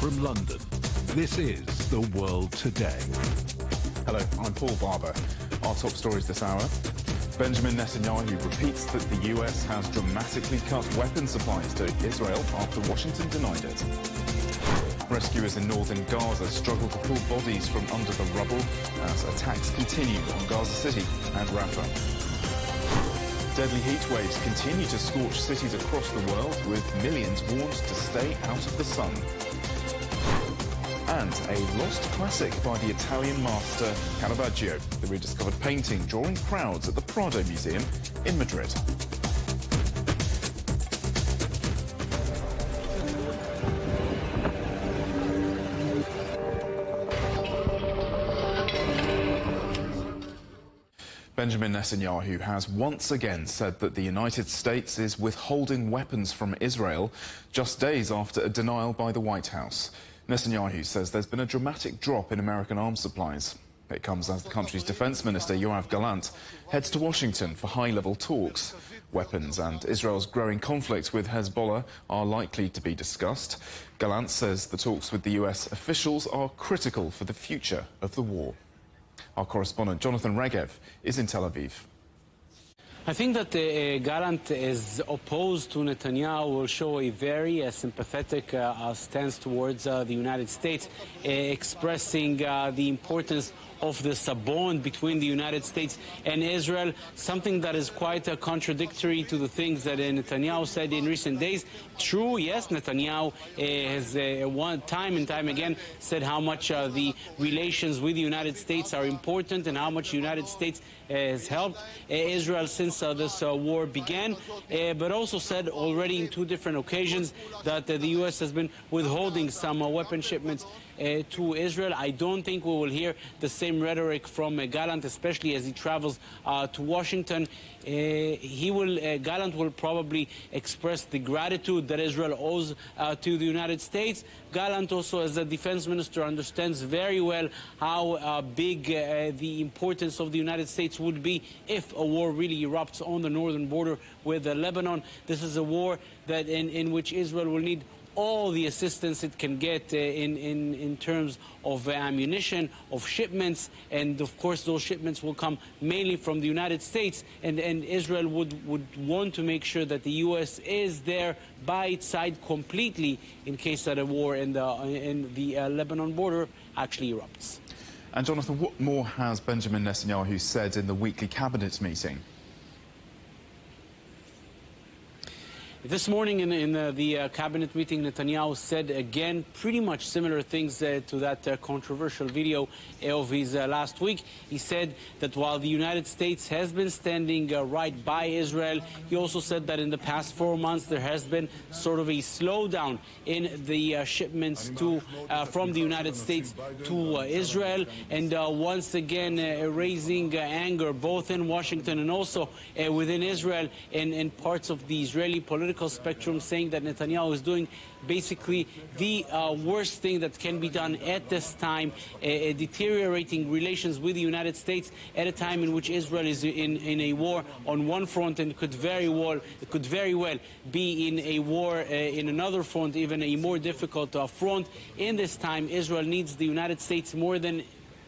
From London, this is The World Today. Hello, I'm Paul Barber. Our top stories this hour. Benjamin Netanyahu repeats that the US has dramatically cut weapons supplies to Israel after Washington denied it. Rescuers in northern Gaza struggle to pull bodies from under the rubble as attacks continue on Gaza City and Rafah. Deadly heat waves continue to scorch cities across the world, with millions warned to stay out of the sun. And a lost classic by the Italian master Caravaggio, the rediscovered painting drawing crowds at the Prado Museum in Madrid. Benjamin Netanyahu has once again said that the United States is withholding weapons from Israel just days after a denial by the White House. Netanyahu says there's been a dramatic drop in American arms supplies. It comes as the country's defense minister, Yoav Gallant, heads to Washington for high-level talks. Weapons and Israel's growing conflict with Hezbollah are likely to be discussed. Gallant says the talks with the US officials are critical for the future of the war. Our correspondent, Jonathan Regev, is in Tel Aviv. I think that Gallant is opposed to Netanyahu will show a very sympathetic stance towards the United States, expressing the importance of this bond between the United States and Israel, something that is quite contradictory to the things that Netanyahu said in recent days. True, yes, Netanyahu has time and time again said how much the relations with the United States are important and how much the United States has helped Israel since this war began, but also said already in two different occasions that the U.S. has been withholding some weapon shipments to Israel. I don't think we will hear the same rhetoric from Gallant, especially as he travels to Washington. Gallant will probably express the gratitude that Israel owes to the United States. Gallant also, as the defense minister, understands very well how big the importance of the United States would be if a war really erupts on the northern border with Lebanon. This is a war that in which Israel will need all the assistance it can get in terms of ammunition, of shipments, and of course those shipments will come mainly from the United States, and Israel would want to make sure that the U.S. is there by its side completely in case that a war in the Lebanon border actually erupts. And Jonathan, what more has Benjamin Netanyahu said in the weekly cabinet meeting? This morning in the cabinet meeting, Netanyahu said again pretty much similar things to that controversial video of his last week. He said that while the United States has been standing right by Israel, he also said that in the past 4 months there has been sort of a slowdown in the shipments from the United States to Israel, and once again raising anger both in Washington and also within Israel and parts of the Israeli political spectrum, saying that Netanyahu is doing basically the worst thing that can be done at this time, deteriorating relations with the United States at a time in which Israel is in a war on one front and could very well be in a war in another front, even a more difficult front. In this time, Israel needs the United States more than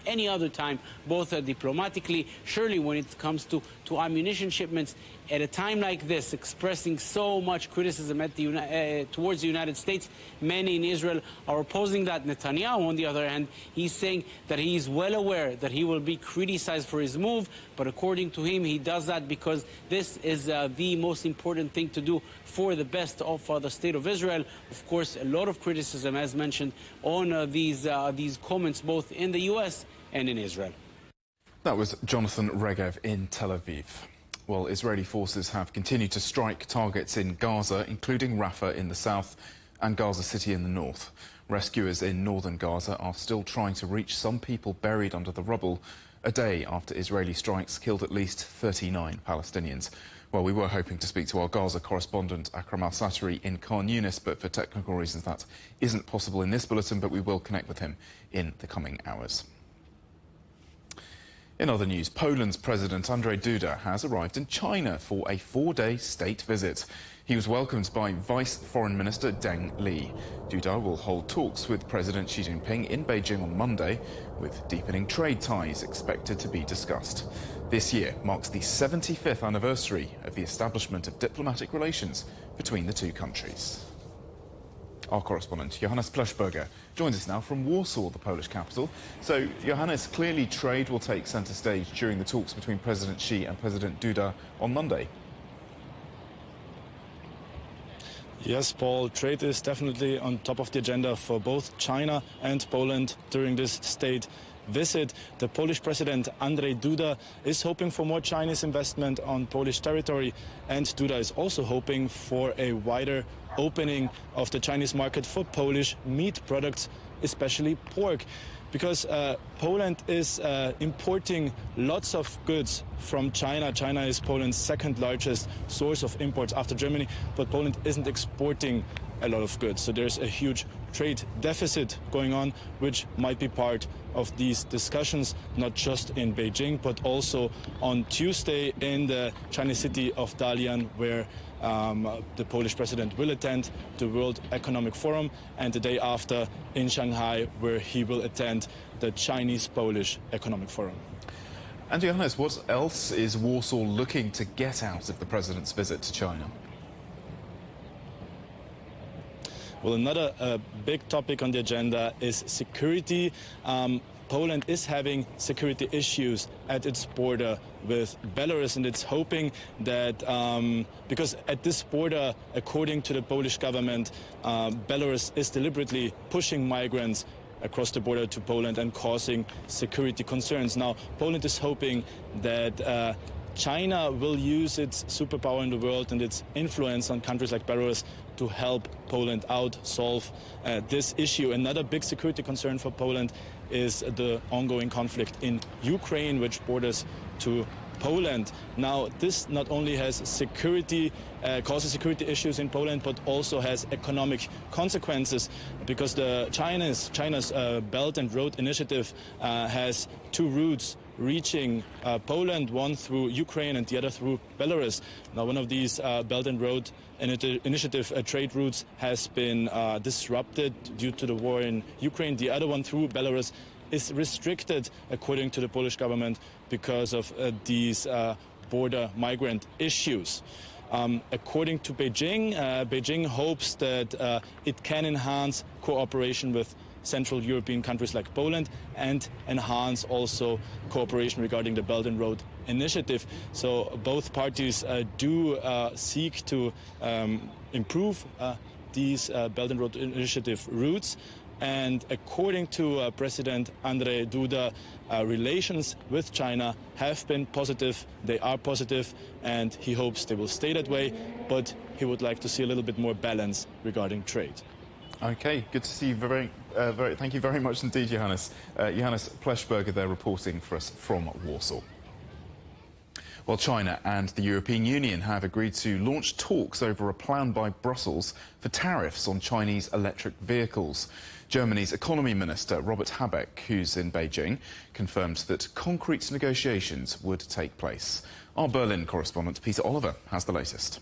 any other time, both diplomatically, surely when it comes to ammunition shipments. At a time like this, expressing so much criticism towards the United States, many in Israel are opposing that. Netanyahu, on the other hand, he's saying that he is well aware that he will be criticized for his move, but according to him, he does that because this is the most important thing to do for the best of the state of Israel. Of course, a lot of criticism, as mentioned, on these comments both in the U.S. and in Israel. That was Jonathan Regev in Tel Aviv. Well, Israeli forces have continued to strike targets in Gaza, including Rafah in the south and Gaza City in the north. Rescuers in northern Gaza are still trying to reach some people buried under the rubble a day after Israeli strikes killed at least 39 Palestinians. Well, we were hoping to speak to our Gaza correspondent, Akram al-Satari, in Khan Yunis, but for technical reasons that isn't possible in this bulletin, but we will connect with him in the coming hours. In other news, Poland's President Andrzej Duda has arrived in China for a 4-day state visit. He was welcomed by Vice Foreign Minister Deng Li. Duda will hold talks with President Xi Jinping in Beijing on Monday, with deepening trade ties expected to be discussed. This year marks the 75th anniversary of the establishment of diplomatic relations between the two countries. Our correspondent, Johannes Pleshberger, joins us now from Warsaw, the Polish capital. So, Johannes, clearly trade will take centre stage during the talks between President Xi and President Duda on Monday. Yes, Paul, trade is definitely on top of the agenda for both China and Poland during this state visit. The Polish president, Andrzej Duda, is hoping for more Chinese investment on Polish territory, and Duda is also hoping for a wider opening of the Chinese market for Polish meat products, especially pork. Because Poland is importing lots of goods from China. China is Poland's second largest source of imports after Germany, but Poland isn't exporting a lot of goods. So there's a huge trade deficit going on, which might be part of these discussions, not just in Beijing, but also on Tuesday in the Chinese city of Dalian, where the Polish president will attend the World Economic Forum, and the day after in Shanghai, where he will attend the Chinese-Polish Economic Forum. And Johannes, what else is Warsaw looking to get out of the president's visit to China? Well, another big topic on the agenda is security. Poland is having security issues at its border with Belarus, and it's hoping that, because at this border, according to the Polish government, Belarus is deliberately pushing migrants across the border to Poland and causing security concerns. Now, Poland is hoping that China will use its superpower in the world and its influence on countries like Belarus to help Poland out, solve this issue. Another big security concern for Poland is the ongoing conflict in Ukraine, which borders to Poland. Now, this not only has causes security issues in Poland, but also has economic consequences, because China's Belt and Road Initiative has two routes reaching Poland, one through Ukraine and the other through Belarus. Now, one of these Belt and Road Initiative trade routes has been disrupted due to the war in Ukraine. The other one through Belarus is restricted, according to the Polish government, because of these border migrant issues. According to Beijing, Beijing hopes that it can enhance cooperation with Central European countries like Poland and enhance also cooperation regarding the Belt and Road Initiative. So both parties do seek to improve these Belt and Road Initiative routes. And according to President Andrzej Duda, relations with China have been positive. They are positive, and he hopes they will stay that way. But he would like to see a little bit more balance regarding trade. Okay, good to see you. Thank you very much indeed, Johannes. Johannes Pleshberger there reporting for us from Warsaw. Well, China and the European Union have agreed to launch talks over a plan by Brussels for tariffs on Chinese electric vehicles. Germany's economy minister, Robert Habeck, who's in Beijing, confirmed that concrete negotiations would take place. Our Berlin correspondent, Peter Oliver, has the latest.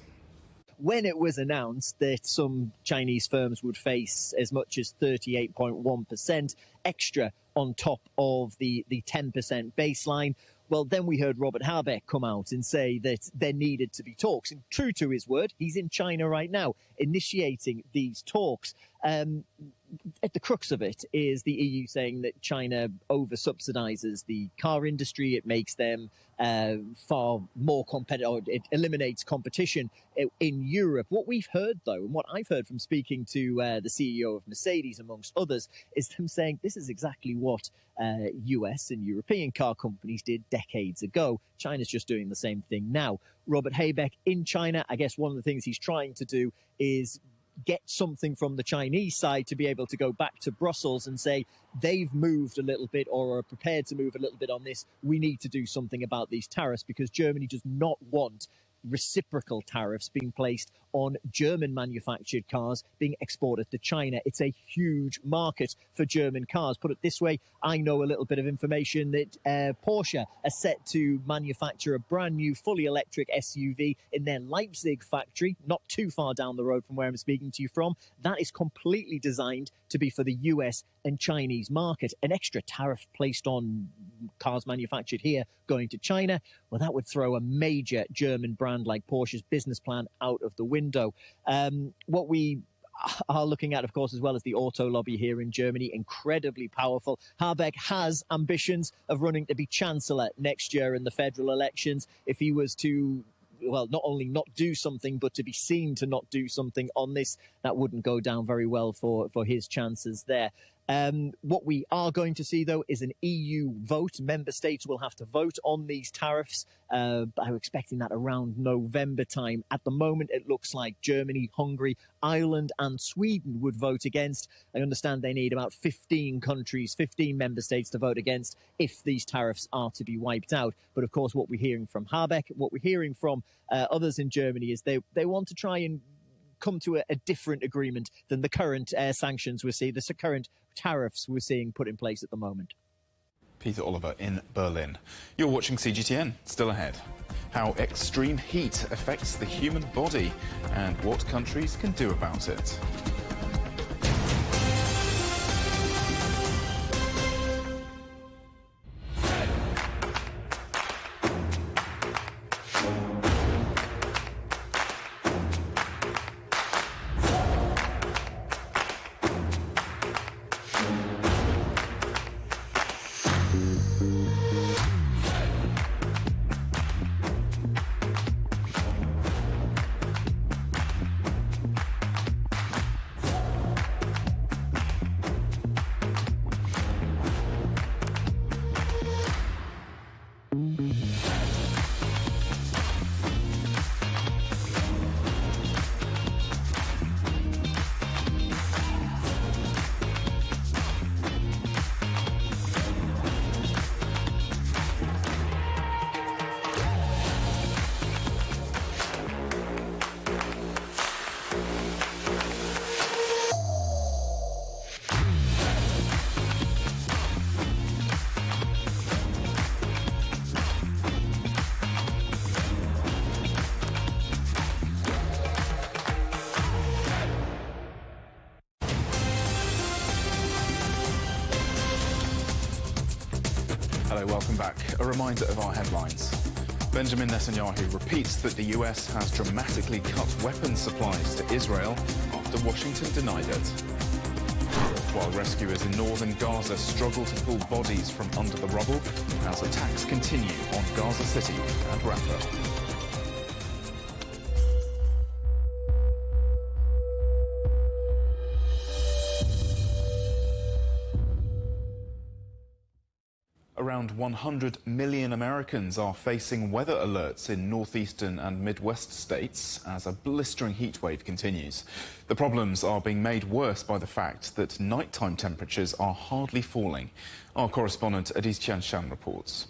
When it was announced that some Chinese firms would face as much as 38.1% extra on top of the 10% baseline, well, then we heard Robert Habeck come out and say that there needed to be talks. And true to his word, he's in China right now, initiating these talks. At the crux of it is the EU saying that China over-subsidizes the car industry. It makes them far more competitive, or it eliminates competition in Europe. What we've heard, though, and what I've heard from speaking to the CEO of Mercedes, amongst others, is them saying this is exactly what US and European car companies did decades ago. China's just doing the same thing now. Robert Habeck in China, I guess one of the things he's trying to do is get something from the Chinese side to be able to go back to Brussels and say they've moved a little bit or are prepared to move a little bit on this. We need to do something about these tariffs, because Germany does not want reciprocal tariffs being placed on German-manufactured cars being exported to China. It's a huge market for German cars. Put it this way, I know a little bit of information that Porsche are set to manufacture a brand new fully electric SUV in their Leipzig factory, not too far down the road from where I'm speaking to you from. That is completely designed to be for the US and Chinese market. An extra tariff placed on cars manufactured here going to China, well, that would throw a major German brand like Porsche's business plan out of the window. What we are looking at, of course, as well as the auto lobby here in Germany, incredibly powerful. Habeck has ambitions of running to be chancellor next year in the federal elections. If he was to, well, not only not do something, but to be seen to not do something on this, that wouldn't go down very well for his chances there. What we are going to see, though, is an EU vote. Member states will have to vote on these tariffs. I'm expecting that around November time. At the moment, it looks like Germany, Hungary, Ireland and Sweden would vote against. I understand they need about 15 countries, 15 member states to vote against if these tariffs are to be wiped out. But, of course, what we're hearing from Habeck, what we're hearing from others in Germany is they want to try and come to a different agreement than the current sanctions we're seeing, the current tariffs we're seeing put in place at the moment. Peter Oliver in Berlin. You're watching CGTN. Still ahead. How extreme heat affects the human body and what countries can do about it. Hello, welcome back. A reminder of our headlines. Benjamin Netanyahu repeats that the US has dramatically cut weapons supplies to Israel after Washington denied it. While rescuers in northern Gaza struggle to pull bodies from under the rubble as attacks continue on Gaza City and Rafah. Around 100 million Americans are facing weather alerts in northeastern and Midwest states as a blistering heat wave continues. The problems are being made worse by the fact that nighttime temperatures are hardly falling. Our correspondent Adis Tianshan reports.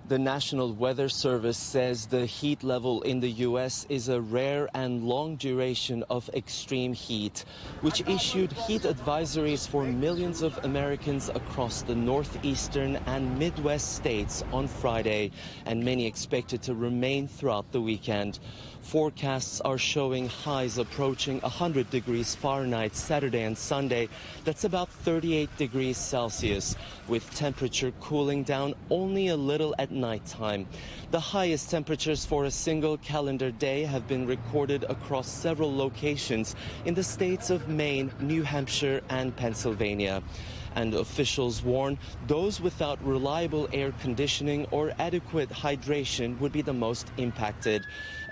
The National Weather Service says the heat level in the U.S. is a rare and long duration of extreme heat, which issued heat advisories for millions of Americans across the northeastern and Midwest states on Friday, and many expected to remain throughout the weekend. Forecasts are showing highs approaching 100 degrees Fahrenheit Saturday and Sunday. That's about 38 degrees Celsius, with temperature cooling down only a little at nighttime. The highest temperatures for a single calendar day have been recorded across several locations in the states of Maine, New Hampshire and Pennsylvania. And officials warn those without reliable air conditioning or adequate hydration would be the most impacted,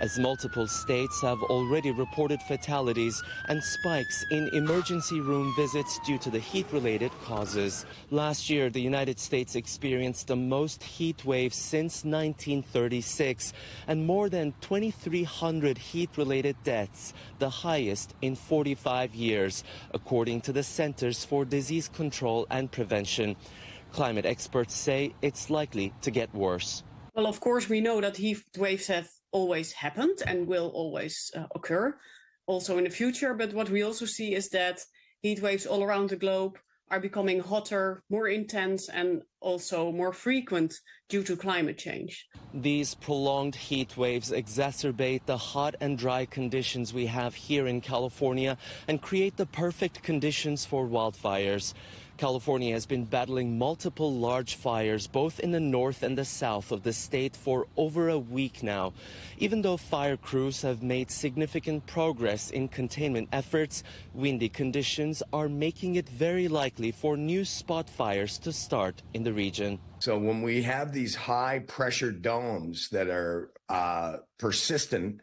as multiple states have already reported fatalities and spikes in emergency room visits due to the heat-related causes. Last year, the United States experienced the most heat waves since 1936 and more than 2,300 heat-related deaths, the highest in 45 years, according to the Centers for Disease Control and Prevention. Climate experts say it's likely to get worse. Well, of course, we know that heat waves have always happened and will always occur, also in the future. But what we also see is that heat waves all around the globe are becoming hotter, more intense, and also more frequent due to climate change. These prolonged heat waves exacerbate the hot and dry conditions we have here in California and create the perfect conditions for wildfires. California has been battling multiple large fires both in the north and the south of the state for over a week now. Even though fire crews have made significant progress in containment efforts, windy conditions are making it very likely for new spot fires to start in the region. So when we have these high pressure domes that are persistent,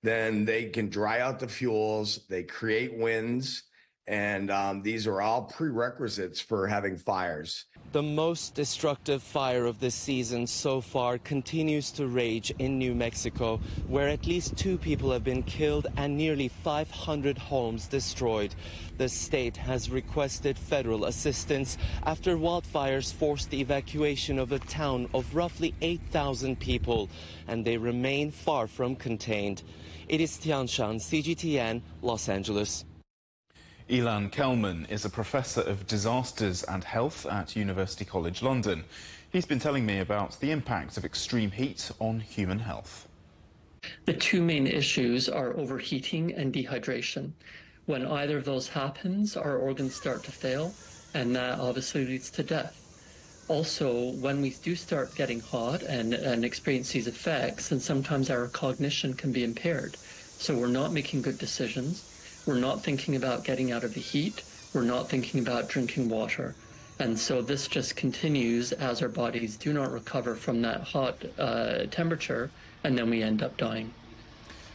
then they can dry out the fuels, they create winds, and these are all prerequisites for having fires. The most destructive fire of this season so far continues to rage in New Mexico, where at least 2 people have been killed and nearly 500 homes destroyed. The state has requested federal assistance after wildfires forced the evacuation of a town of roughly 8,000 people, and they remain far from contained. It is Tianshan, CGTN, Los Angeles. Ilan Kelman is a professor of disasters and health at University College London. He's been telling me about the impact of extreme heat on human health. The 2 main issues are overheating and dehydration. When either of those happens, our organs start to fail, and that obviously leads to death. Also, when we do start getting hot and experience these effects, then sometimes our cognition can be impaired. So we're not making good decisions. We're not thinking about getting out of the heat. We're not thinking about drinking water. And so this just continues as our bodies do not recover from that hot temperature, and then we end up dying.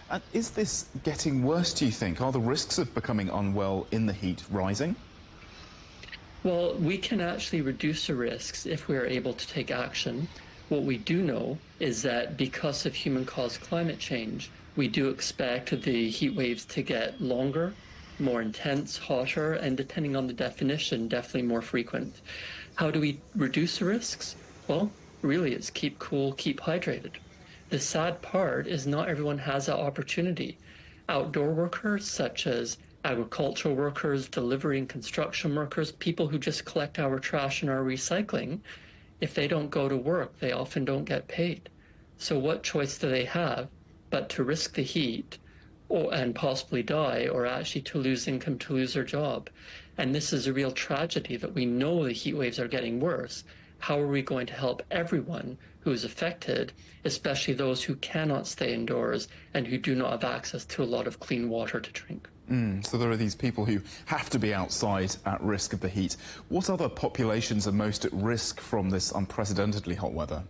And is this getting worse, do you think? Are the risks of becoming unwell in the heat rising? Well, we can actually reduce the risks if we are able to take action. What we do know is that because of human-caused climate change, we do expect the heat waves to get longer, more intense, hotter, and depending on the definition, definitely more frequent. How do we reduce the risks? Well, really, it's keep cool, keep hydrated. The sad part is not everyone has that opportunity. Outdoor workers, such as agricultural workers, delivery and construction workers, people who just collect our trash and our recycling, if they don't go to work, they often don't get paid. So what choice do they have but to risk the heat and possibly die, or actually to lose income, to lose their job? And this is a real tragedy that we know the heat waves are getting worse. How are we going to help everyone who is affected, especially those who cannot stay indoors and who do not have access to a lot of clean water to drink? So there are these people who have to be outside at risk of the heat. What other populations are most at risk from this unprecedentedly hot weather?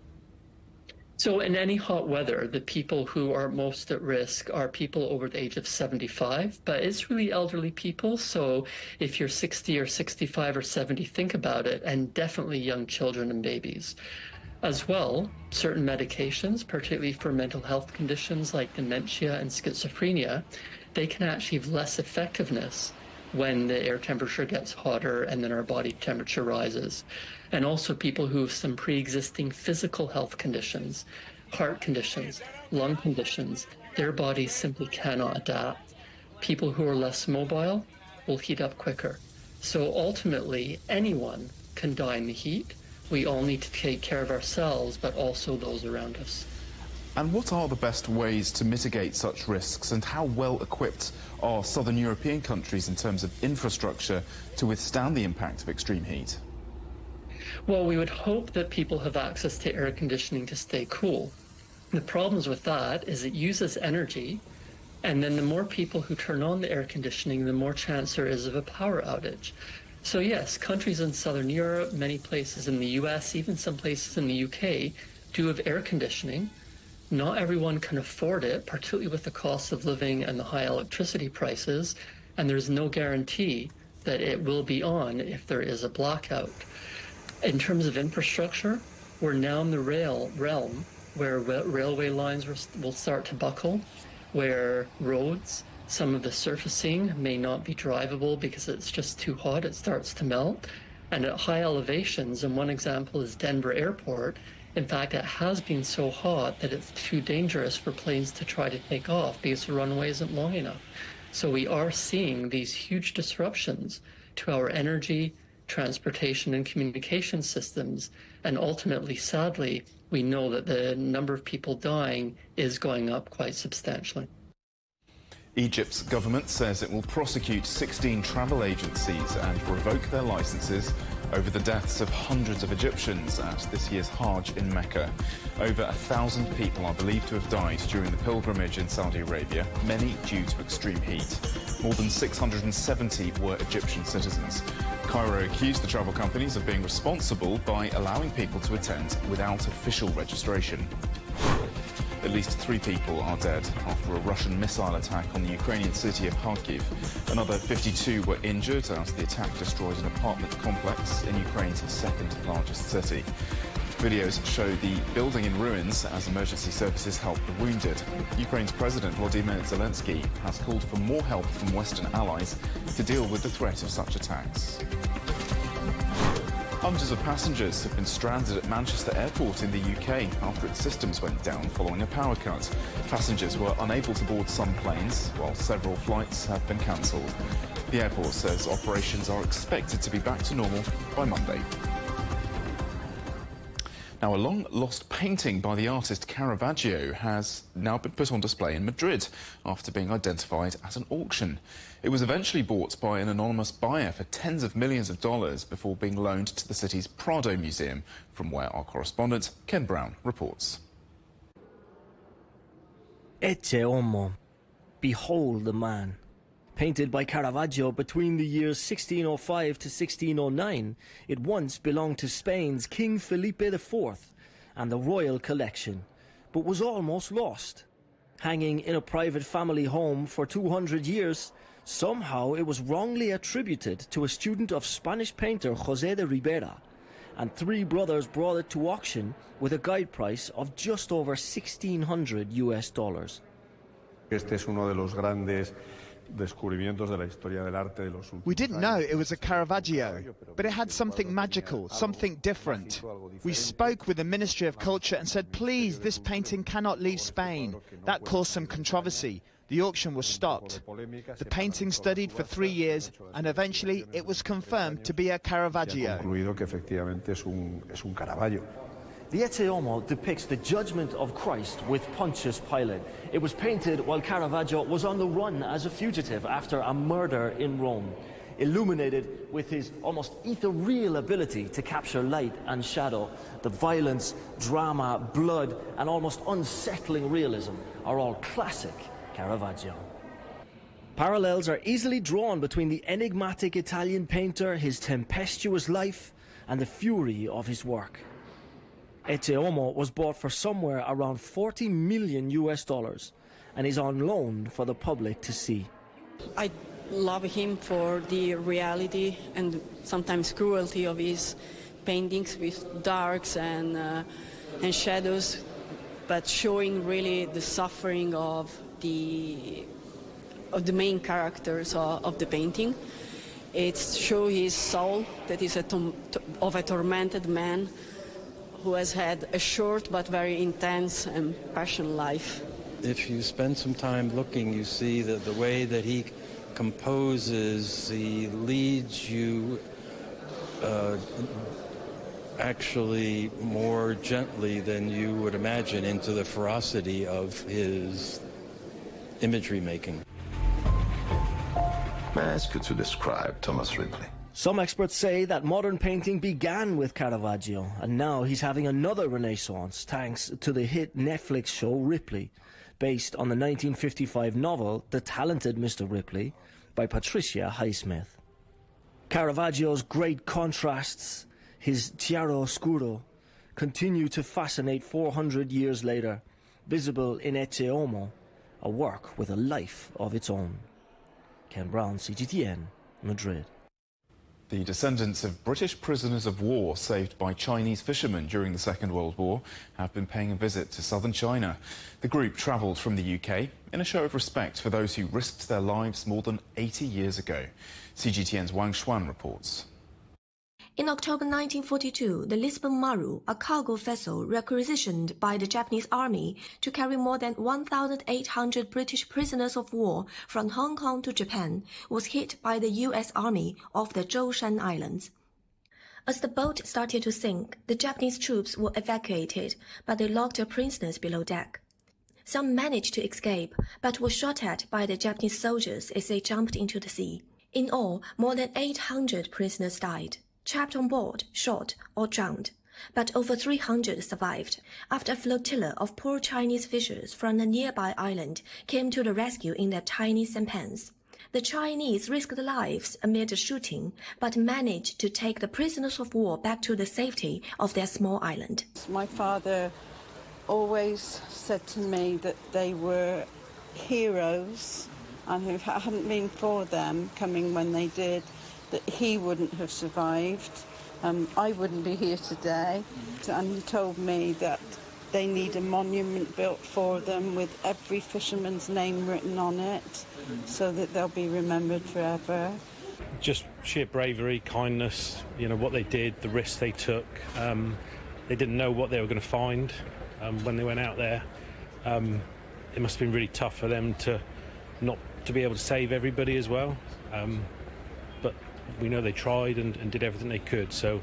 So in any hot weather, the people who are most at risk are people over the age of 75, but it's really elderly people. So if you're 60 or 65 or 70, think about it, and definitely young children and babies. As well, certain medications, particularly for mental health conditions like dementia and schizophrenia, they can actually have less effectiveness when the air temperature gets hotter and then our body temperature rises. And also people who have some pre-existing physical health conditions, heart conditions, lung conditions, their bodies simply cannot adapt. People who are less mobile will heat up quicker. So ultimately, anyone can die in the heat. We all need to take care of ourselves, but also those around us. And what are the best ways to mitigate such risks, and how well equipped are southern European countries in terms of infrastructure to withstand the impact of extreme heat? Well, we would hope that people have access to air conditioning to stay cool. The problems with that is it uses energy, and then the more people who turn on the air conditioning, the more chance there is of a power outage. So yes, countries in southern Europe, many places in the US, even some places in the UK do have air conditioning. Not everyone can afford it, particularly with the cost of living and the high electricity prices, and there's no guarantee that it will be on if there is a blackout. In terms of infrastructure, we're now in the realm where railway lines will start to buckle, where roads, some of the surfacing may not be drivable because it's just too hot, it starts to melt. And at high elevations, and one example is Denver Airport, In fact, it has been so hot that it's too dangerous for planes to try to take off because the runway isn't long enough. So we are seeing these huge disruptions to our energy, transportation, and communication systems. And ultimately, sadly, we know that the number of people dying is going up quite substantially. Egypt's government says it will prosecute 16 travel agencies and revoke their licenses over the deaths of hundreds of Egyptians at this year's Hajj in Mecca. Over 1,000 people are believed to have died during the pilgrimage in Saudi Arabia, many due to extreme heat. More than 670 were Egyptian citizens. Cairo accused the travel companies of being responsible by allowing people to attend without official registration. At least 3 people are dead after a Russian missile attack on the Ukrainian city of Kharkiv. Another 52 were injured as the attack destroyed an apartment complex in Ukraine's second largest city. Videos show the building in ruins as emergency services help the wounded. Ukraine's President Volodymyr Zelensky has called for more help from Western allies to deal with the threat of such attacks. Hundreds of passengers have been stranded at Manchester Airport in the UK after its systems went down following a power cut. Passengers were unable to board some planes, while several flights have been cancelled. The airport says operations are expected to be back to normal by Monday. Now, a long-lost painting by the artist Caravaggio has now been put on display in Madrid after being identified at an auction. It was eventually bought by an anonymous buyer for tens of millions of dollars before being loaned to the city's Prado Museum, from where our correspondent Ken Brown reports. Ecce homo, behold the man. Painted by Caravaggio between the years 1605 to 1609, it once belonged to Spain's King Felipe IV and the royal collection, but was almost lost. Hanging in a private family home for 200 years, somehow it was wrongly attributed to a student of Spanish painter José de Ribera, and 3 brothers brought it to auction with a guide price of just over $1,600 US. Este es uno de los grandes descubrimientos de la historia del arte de los últimos. We didn't know it was a Caravaggio, but it had something magical, something different. We spoke with the Ministry of Culture and said, please, this painting cannot leave Spain. That caused some controversy. The auction was stopped. The painting studied for 3 years, and eventually it was confirmed to be a Caravaggio. The Ecce Homo depicts the judgment of Christ with Pontius Pilate. It was painted while Caravaggio was on the run as a fugitive after a murder in Rome, illuminated with his almost ethereal ability to capture light and shadow. The violence, drama, blood, and almost unsettling realism are all classic Caravaggio. Parallels are easily drawn between the enigmatic Italian painter, his tempestuous life, and the fury of his work. Ecce Homo was bought for somewhere around $40 million US and is on loan for the public to see. I love him for the reality and sometimes cruelty of his paintings with darks and shadows, but showing really the suffering of the main characters of the painting. It shows his soul, that is of a tormented man who has had a short but very intense and passionate life. If you spend some time looking, you see that the way that he composes, he leads you actually more gently than you would imagine into the ferocity of his imagery making. May I ask you to describe Thomas Ripley? Some experts say that modern painting began with Caravaggio, and now he's having another renaissance thanks to the hit Netflix show Ripley, based on the 1955 novel The Talented Mr. Ripley by Patricia Highsmith. Caravaggio's great contrasts, his chiaroscuro, continue to fascinate 400 years later, visible in Ecce Homo, a work with a life of its own. Ken Brown, CGTN, Madrid. The descendants of British prisoners of war saved by Chinese fishermen during the Second World War have been paying a visit to southern China. The group travelled from the UK in a show of respect for those who risked their lives more than 80 years ago. CGTN's Wang Xuan reports. In October 1942, the Lisbon Maru, a cargo vessel requisitioned by the Japanese Army to carry more than 1,800 British prisoners of war from Hong Kong to Japan, was hit by the U.S. Army off the Zhoushan Islands. As the boat started to sink, the Japanese troops were evacuated, but they locked their prisoners below deck. Some managed to escape, but were shot at by the Japanese soldiers as they jumped into the sea. In all, more than 800 prisoners died, trapped on board, shot, or drowned, but over 300 survived after a flotilla of poor Chinese fishers from a nearby island came to the rescue in their tiny sampans. The Chinese risked their lives amid the shooting, but managed to take the prisoners of war back to the safety of their small island. My father always said to me that they were heroes, and if it hadn't been for them coming when they did, that he wouldn't have survived. I wouldn't be here today. And he told me that they need a monument built for them with every fisherman's name written on it, so that they'll be remembered forever. Just sheer bravery, kindness, you know, what they did, the risks they took. They didn't know what they were going to find when they went out there. It must have been really tough for them to not to be able to save everybody as well. But we know they tried and did everything they could, so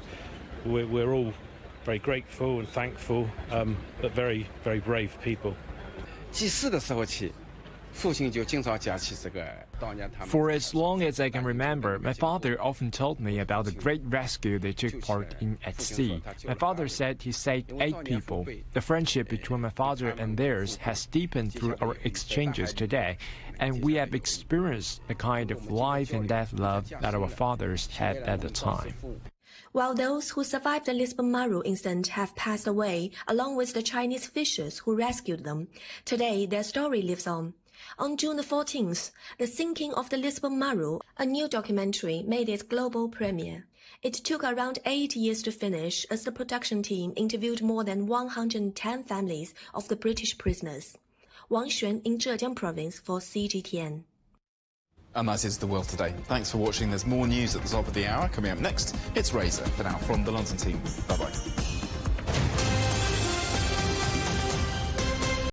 we're all very grateful and thankful, but very, very brave people. For as long as I can remember, my father often told me about the great rescue they took part in at sea. My father said he saved 8 people. The friendship between my father and theirs has deepened through our exchanges today, and we have experienced the kind of life and death love that our fathers had at the time. While those who survived the Lisbon Maru incident have passed away, along with the Chinese fishers who rescued them, today their story lives on. On June 14th, The Sinking of the Lisbon Maru, a new documentary, made its global premiere. It took around 8 years to finish as the production team interviewed more than 110 families of the British prisoners. Wang Xuan in Zhejiang Province for CGTN. And that is The World Today. Thanks for watching. There's more news at the top of the hour. Coming up next, it's Razor. For now, from the London team, bye-bye.